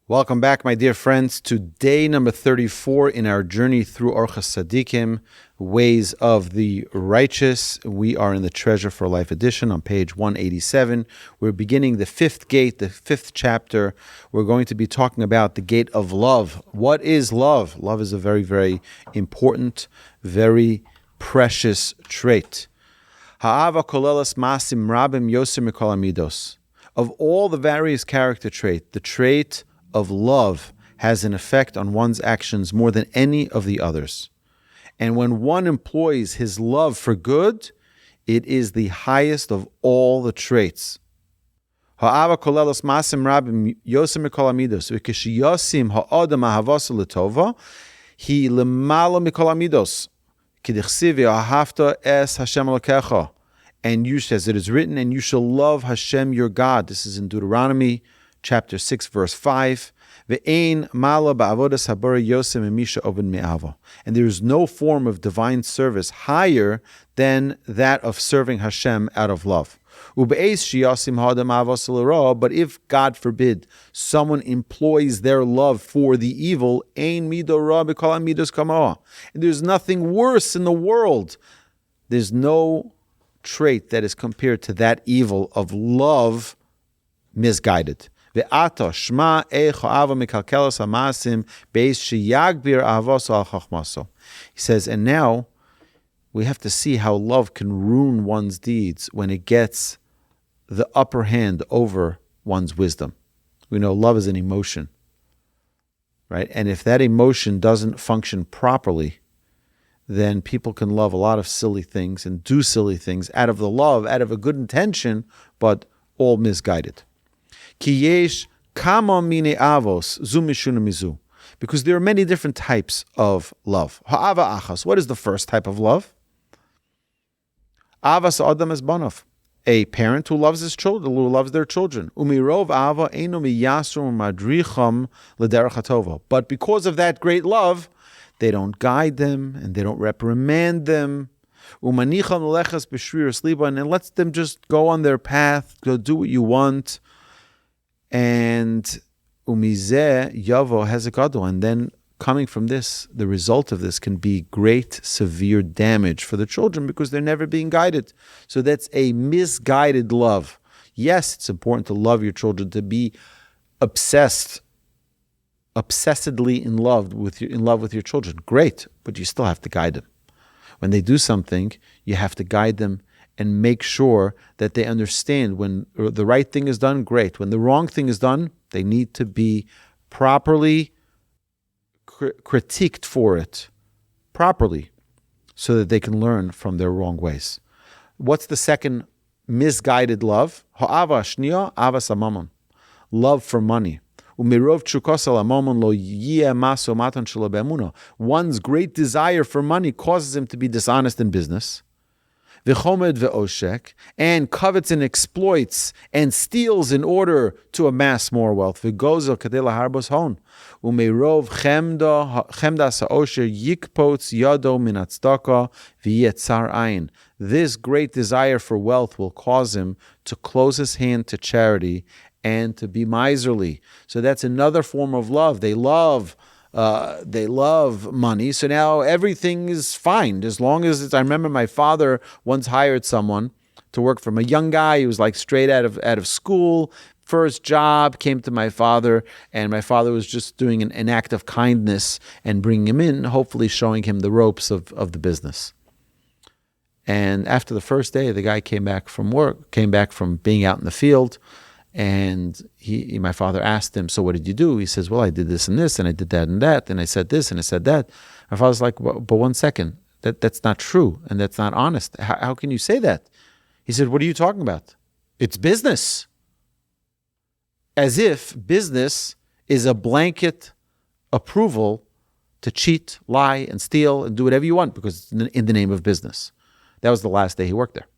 Welcome back, my dear friends, to day number 34 in our journey through Orchos Tzaddikim, Ways of the Righteous. We are in the Treasure for Life edition on page 187. We're beginning the fifth gate, the fifth chapter. We're going to be talking about the gate of love. What is love? Love is a very, very important, very precious trait. Ha'ava kolelas masim rabim yoser mikol amidos. Of all the various character traits, the trait of love has an effect on one's actions more than any of the others. And when one employs his love for good, it is the highest of all the traits. Ha'ava kolelos masim rabim yoser mikol amidos v'kishiyosim ha'odam ahavasu l'tova hi lemala mikol amidos k'dichsiv v'ahavta es Hashem Elokecha. And you, as it is written, and you shall love Hashem your God. This is in Deuteronomy chapter 6, verse 5. And there is no form of divine service higher than that of serving Hashem out of love. But if, God forbid, someone employs their love for the evil, and there's nothing worse in the world. There's no trait that is compared to that evil of love misguided. He says, and now we have to see how love can ruin one's deeds when it gets the upper hand over one's wisdom. We know love is an emotion, right? And if that emotion doesn't function properly, then people can love a lot of silly things and do silly things out of the love, out of a good intention, but all misguided. Because there are many different types of love. Ha'ava achas. What is the first type of love? Avas adam es banav. A parent who loves his children, who loves their children. Umirov ava eino miyasrum madricham l'derech hatova. But because of that great love, they don't guide them and they don't reprimand them. Umanicham lechas b'shrir sliban, and lets them just go on their path, go do what you want. And umizeh yavo hezekado, and then coming from this, the result of this can be great, severe damage for the children because they're never being guided. So that's a misguided love. Yes, it's important to love your children, to be obsessedly in love with your children. Great, but you still have to guide them. When they do something, you have to guide them and make sure that they understand when the right thing is done, great. When the wrong thing is done, they need to be properly critiqued for it, properly, so that they can learn from their wrong ways. What's the second misguided love? Ha'ava shniya avas hamamon. Love for money. One's great desire for money causes him to be dishonest in business. And covets and exploits and steals in order to amass more wealth. This great desire for wealth will cause him to close his hand to charity and to be miserly. So that's another form of love. They love money, so now everything is fine as long as I remember my father once hired someone to work for him, a young guy. He was like straight out of school, first job, came to my father, and my father was just doing an act of kindness and bringing him in, hopefully showing him the ropes of the business. And after the first day, the guy came back from being out in the field. And my father asked him, so what did you do? He says, well, I did this and this, and I did that and that, and I said this and I said that. My father's like, but 1 second, that's not true, and that's not honest. How can you say that? He said, what are you talking about? It's business. As if business is a blanket approval to cheat, lie, and steal, and do whatever you want, because it's in the name of business. That was the last day he worked there.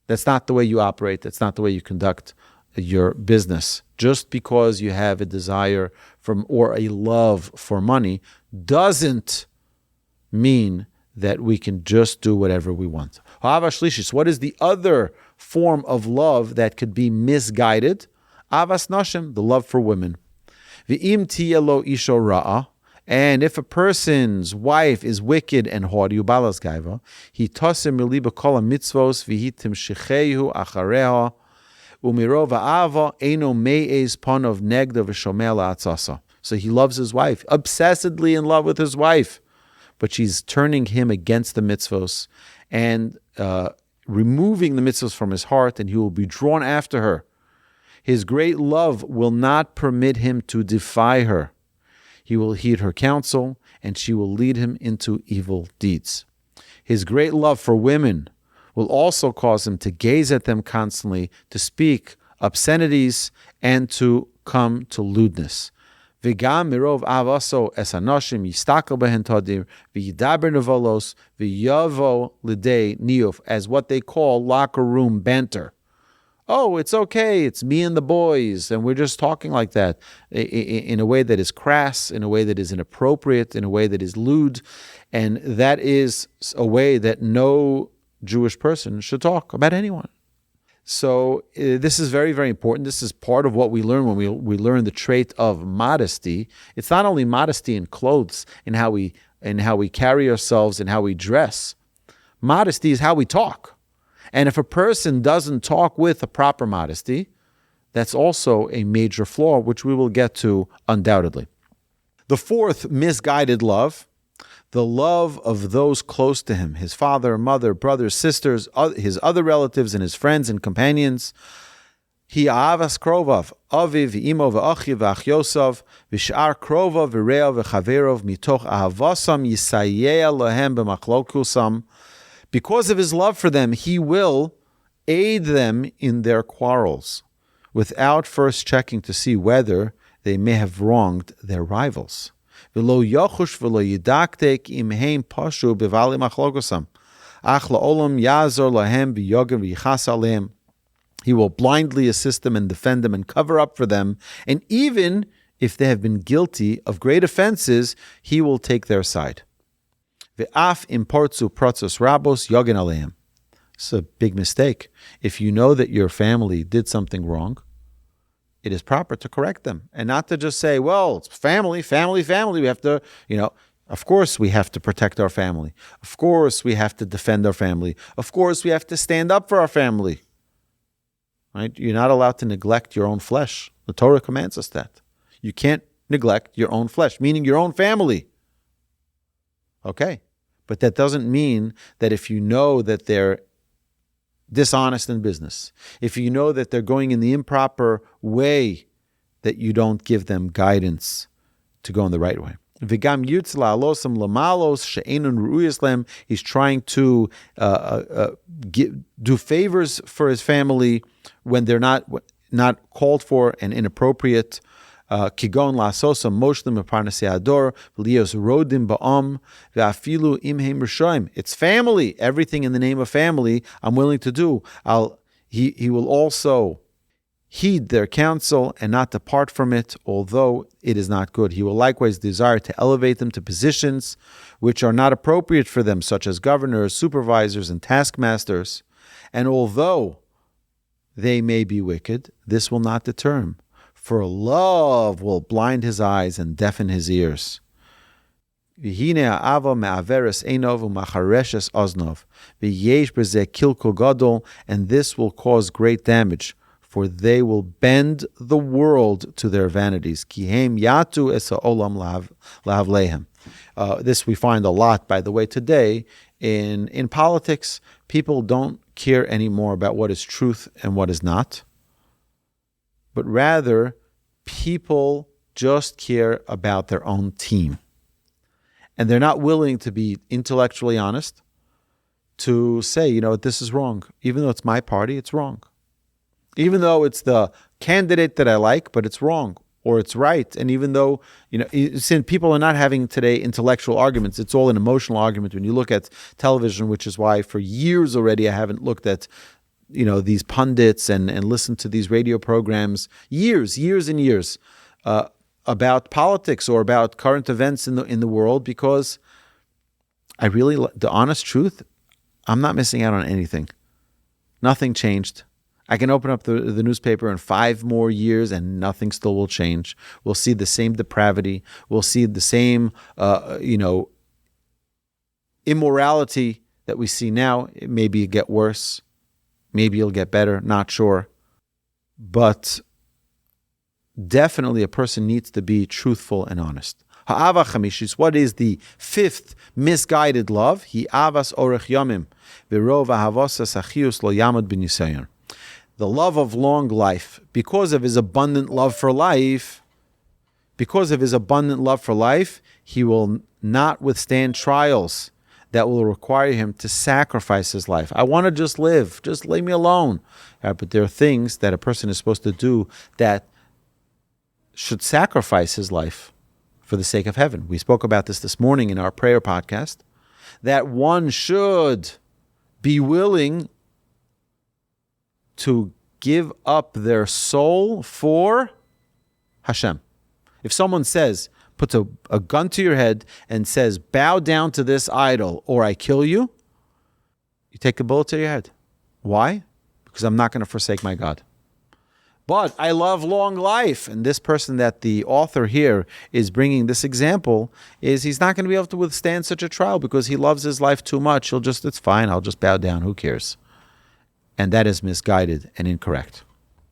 That's not the way you operate. That's not the way you conduct your business. Just because you have a desire or a love for money doesn't mean that we can just do whatever we want. What is the other form of love that could be misguided? Avas nashim, the love for women. V'im tiya lo isho ra'a, and if a person's wife is wicked and haughty, ubalas gaiva, he tosim miliba kol mitzvos v'hitim shechehu achareha, umirov ha'ava eno me'ez ponov negda v'shomel ha'atzasa. So he loves his wife, obsessedly in love with his wife, but she's turning him against the mitzvos and removing the mitzvos from his heart, and he will be drawn after her. His great love will not permit him to defy her. He will heed her counsel, and she will lead him into evil deeds. His great love for women will also cause him to gaze at them constantly, to speak obscenities, and to come to lewdness. V'gam mirov avaso es hanoshim yistakel behen tadir v'yidaber nevolos v'yavo l'dei niyuf, as what they call locker room banter. Oh, it's okay, it's me and the boys, and we're just talking like that in a way that is crass, in a way that is inappropriate, in a way that is lewd, and that is a way that no Jewish person should talk about anyone. So this is very, very important. This is part of what we learn when we learn the trait of modesty. It's not only modesty in clothes, in how we carry ourselves and how we dress. Modesty is how we talk. And if a person doesn't talk with a proper modesty, that's also a major flaw, which we will get to undoubtedly. The fourth, misguided love, the love of those close to him, his father, mother, brothers, sisters, his other relatives, and his friends and companions. He ahavas krovav, aviv, imo, v'achiv, v'achyosav, v'shar krovav, v'reav, v'chaverov, mitoch ahavasam, yisayea lohem b'machlokusam. Because of his love for them, he will aid them in their quarrels, without first checking to see whether they may have wronged their rivals. V'lo yochush v'lo yidaktek imheim pashu b'vali machlokosam. Ach la'olam yazor lahem v'yogem v'yichas aleim. He will blindly assist them and defend them and cover up for them. And even if they have been guilty of great offenses, he will take their side. Ve'af importzu protzos rabos yogen aleim. It's a big mistake. If you know that your family did something wrong, it is proper to correct them and not to just say, well, it's family. We have to, of course we have to protect our family. Of course we have to defend our family. Of course we have to stand up for our family. Right? You're not allowed to neglect your own flesh. The Torah commands us that. You can't neglect your own flesh, meaning your own family. Okay. But that doesn't mean that if you know that they're dishonest in business, if you know that they're going in the improper way, that you don't give them guidance to go in the right way. He's trying to do favors for his family when they're not called for and inappropriate. Kigon la'asosa moshlim eparnasei ador v'lios rodim ba'am ve'afilu imheim rishoim. It's family. Everything in the name of family I'm willing to do. He will also heed their counsel and not depart from it, although it is not good. He will likewise desire to elevate them to positions which are not appropriate for them, such as governors, supervisors, and taskmasters. And although they may be wicked, this will not deter him. For love will blind his eyes and deafen his ears. And this will cause great damage, for they will bend the world to their vanities. This we find a lot, by the way, today in politics. People don't care anymore about what is truth and what is not. But rather, people just care about their own team. And they're not willing to be intellectually honest, to say, this is wrong. Even though it's my party, it's wrong. Even though it's the candidate that I like, but it's wrong, or it's right. And even though, since people are not having today intellectual arguments, it's all an emotional argument. When you look at television, which is why for years already I haven't looked at these pundits and listen to these radio programs years and years about politics or about current events in the world, because the honest truth, I'm not missing out on anything. Nothing changed. I can open up the newspaper in 5 more years and nothing still will change. We'll see the same depravity. We'll see the same, immorality that we see now. Maybe it'll get worse. Maybe it'll get better. Not sure. But definitely a person needs to be truthful and honest. Ha'ava chamishis, what is the 5th misguided love? Hi avas orech yomim, v'rov ahavosas achius lo yamad b'nisayon. The love of long life. Because of his abundant love for life, he will not withstand trials that will require him to sacrifice his life. I want to just live. Just leave me alone. But there are things that a person is supposed to do that should sacrifice his life for the sake of heaven. We spoke about this morning in our prayer podcast, that one should be willing to give up their soul for Hashem. If someone puts a gun to your head and says, bow down to this idol or I kill you, you take a bullet to your head. Why? Because I'm not going to forsake my God. But I love long life. And this person that the author here is bringing this example he's not going to be able to withstand such a trial because he loves his life too much. It's fine. I'll just bow down. Who cares? And that is misguided and incorrect.